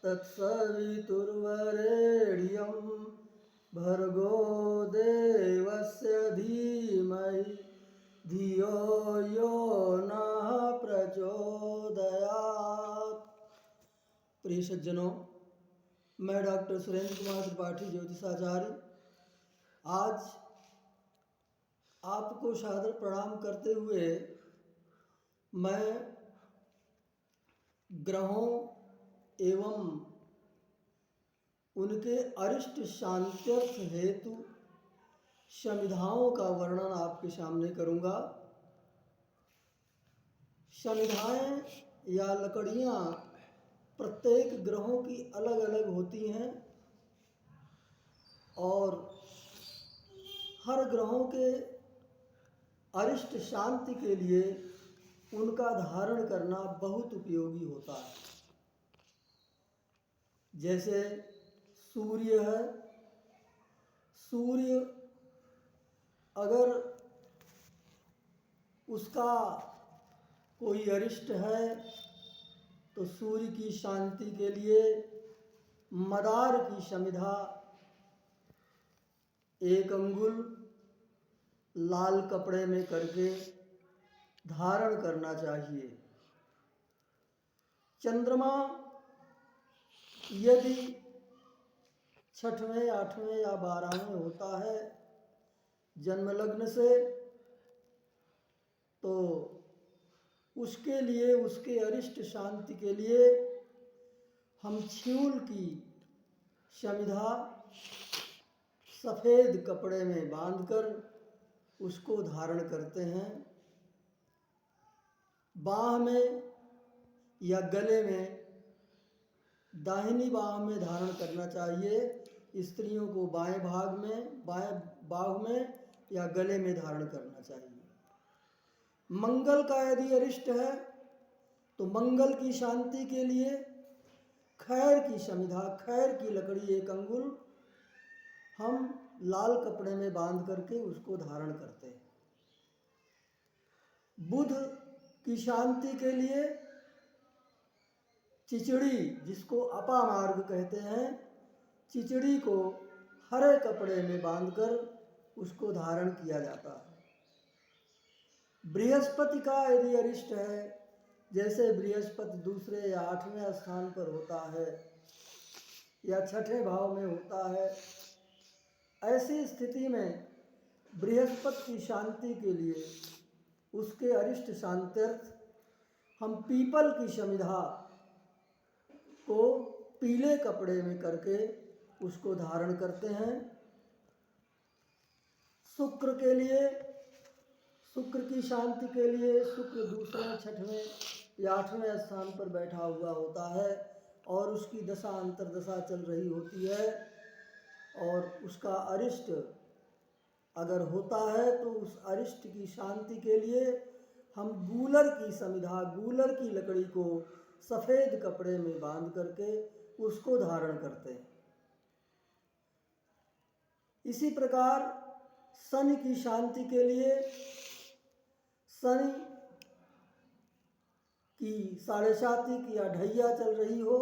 तत्सवितुर्वरेण्यं भर्गो देवस्य धीमहि धियो यो नः प्रचोदयात्। प्रिय सज्जनों, मैं डॉक्टर सुरेंद्र कुमार त्रिपाठी ज्योतिषाचार्य आज आपको सादर प्रणाम करते हुए मैं ग्रहों एवं उनके अरिष्ट शांत्यर्थ हेतु समिधाओं का वर्णन आपके सामने करूंगा। समिधाएं या लकड़ियां प्रत्येक ग्रहों की अलग अलग होती हैं और हर ग्रहों के अरिष्ट शांति के लिए उनका धारण करना बहुत उपयोगी होता है। जैसे सूर्य है, सूर्य अगर उसका कोई अरिष्ट है तो सूर्य की शांति के लिए मदार की समिधा 1 अंगुल लाल कपड़े में करके धारण करना चाहिए। चंद्रमा यदि 6वें 8वें या 12वें होता है जन्म लग्न से, तो उसके लिए, उसके अरिष्ट शांति के लिए हम छिउल की समिधा सफ़ेद कपड़े में बांधकर उसको धारण करते हैं। बाह में या गले में, दाहिनी बाह में धारण करना चाहिए। स्त्रियों को बाएं भाग में, बाएं बाहु में या गले में धारण करना चाहिए। मंगल का यदि अरिष्ट है तो मंगल की शांति के लिए खैर की समिधा, खैर की लकड़ी 1 अंगुल हम लाल कपड़े में बांध करके उसको धारण करते हैं। बुध की शांति के लिए चिचड़ी, जिसको अपामार्ग कहते हैं, चिचड़ी को हरे कपड़े में बांधकर उसको धारण किया जाता है। बृहस्पति का यदि अरिष्ट है, जैसे बृहस्पति 2 या 8वें स्थान पर होता है या 6ठे भाव में होता है, ऐसी स्थिति में बृहस्पति की शांति के लिए, उसके अरिष्ट शांत्यर्थ हम पीपल की समिधा को पीले कपड़े में करके उसको धारण करते हैं। शुक्र के लिए, शुक्र की शांति के लिए, शुक्र 2, 6वें या 8वें स्थान पर बैठा हुआ होता है और उसकी दशा अंतर्दशा चल रही होती है और उसका अरिष्ट अगर होता है तो उस अरिष्ट की शांति के लिए हम गूलर की समिधा, गूलर की लकड़ी को सफ़ेद कपड़े में बांध करके उसको धारण करते हैं। इसी प्रकार शनि की शांति के लिए, शनि की 7.5 या ढैया चल रही हो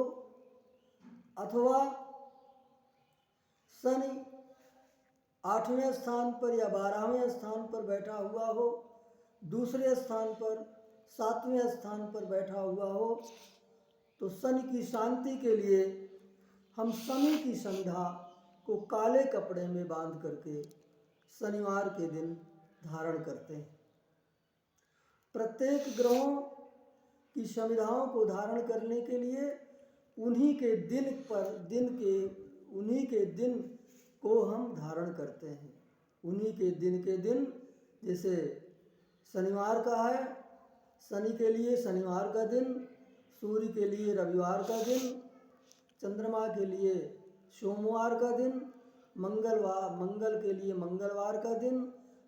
अथवा शनि 8वें स्थान पर या 12वें स्थान पर बैठा हुआ हो, दूसरे स्थान पर 7वें स्थान पर बैठा हुआ हो, तो शनि की शांति के लिए हम शनि की समिधा को काले कपड़े में बांध करके शनिवार के दिन धारण करते हैं। प्रत्येक ग्रहों की समिधाओं को धारण करने के लिए उन्हीं के दिन को हम धारण करते हैं। उन्हीं के दिन जैसे शनिवार का है, शनि के लिए शनिवार का दिन, सूर्य के लिए रविवार का दिन, चंद्रमा के लिए सोमवार का दिन, मंगल के लिए मंगलवार का दिन,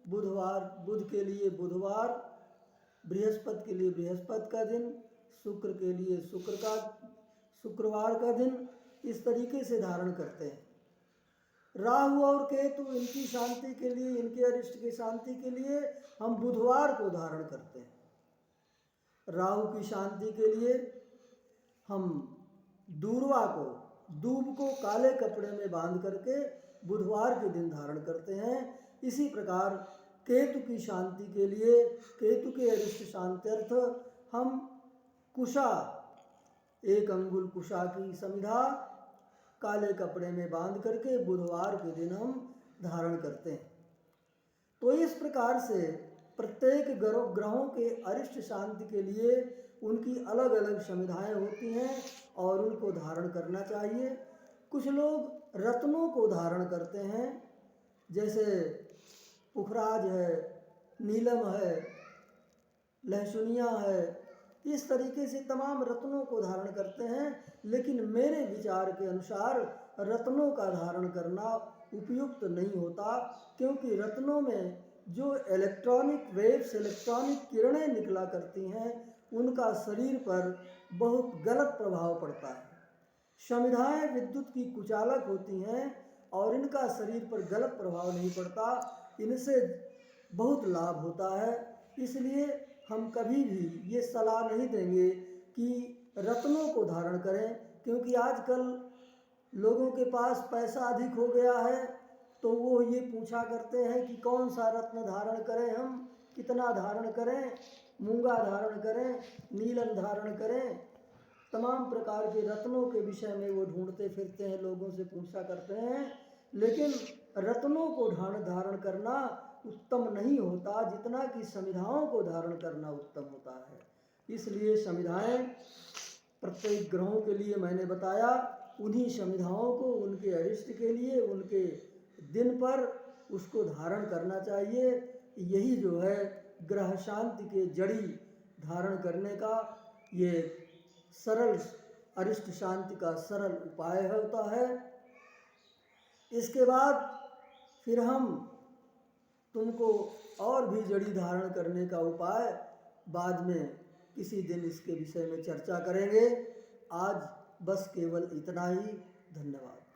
बुध के लिए बुधवार, बृहस्पति के लिए बृहस्पति का दिन, शुक्र के लिए शुक्रवार का दिन, इस तरीके से धारण करते हैं। राहु और केतु, इनकी शांति के लिए, इनके अरिष्ट की शांति के लिए हम बुधवार को धारण करते हैं। राहु की शांति के लिए हम दूर्वा को, दूब को काले कपड़े में बांध करके बुधवार के दिन धारण करते हैं। इसी प्रकार केतु की शांति के लिए, केतु के अरिष्ट शांत्यर्थ हम कुशा, 1 अंगुल कुशा की समिधा काले कपड़े में बांध करके बुधवार के दिन हम धारण करते हैं। तो इस प्रकार से प्रत्येक ग्रहों के अरिष्ट शांति के लिए उनकी अलग अलग समिधाएं होती हैं और उनको धारण करना चाहिए। कुछ लोग रत्नों को धारण करते हैं, जैसे पुखराज है, नीलम है, लहसुनिया है, इस तरीके से तमाम रत्नों को धारण करते हैं। लेकिन मेरे विचार के अनुसार रत्नों का धारण करना उपयुक्त नहीं होता, क्योंकि रत्नों में जो इलेक्ट्रॉनिक वेव्स, इलेक्ट्रॉनिक किरणें निकला करती हैं, उनका शरीर पर बहुत गलत प्रभाव पड़ता है। समिधाएं विद्युत की कुचालक होती हैं और इनका शरीर पर गलत प्रभाव नहीं पड़ता, इनसे बहुत लाभ होता है। इसलिए हम कभी भी ये सलाह नहीं देंगे कि रत्नों को धारण करें, क्योंकि आजकल लोगों के पास पैसा अधिक हो गया है, तो वो ये पूछा करते हैं कि कौन सा रत्न धारण करें, हम कितना धारण करें, मूंगा धारण करें, नीलम धारण करें, तमाम प्रकार के रत्नों के विषय में वो ढूंढते फिरते हैं, लोगों से पूछा करते हैं। लेकिन रत्नों को धारण करना उत्तम नहीं होता, जितना कि समिधाओं को धारण करना उत्तम होता है। इसलिए समिधाएं प्रत्येक ग्रहों के लिए मैंने बताया, उन्हीं समिधाओं को उनके अरिष्ट के लिए उनके दिन पर उसको धारण करना चाहिए। यही जो है ग्रह शांति के जड़ी धारण करने का ये सरल, अरिष्ट शांति का सरल उपाय होता है। इसके बाद फिर हम तुमको और भी जड़ी धारण करने का उपाय बाद में किसी दिन इसके विषय में चर्चा करेंगे। आज बस केवल इतना ही। धन्यवाद।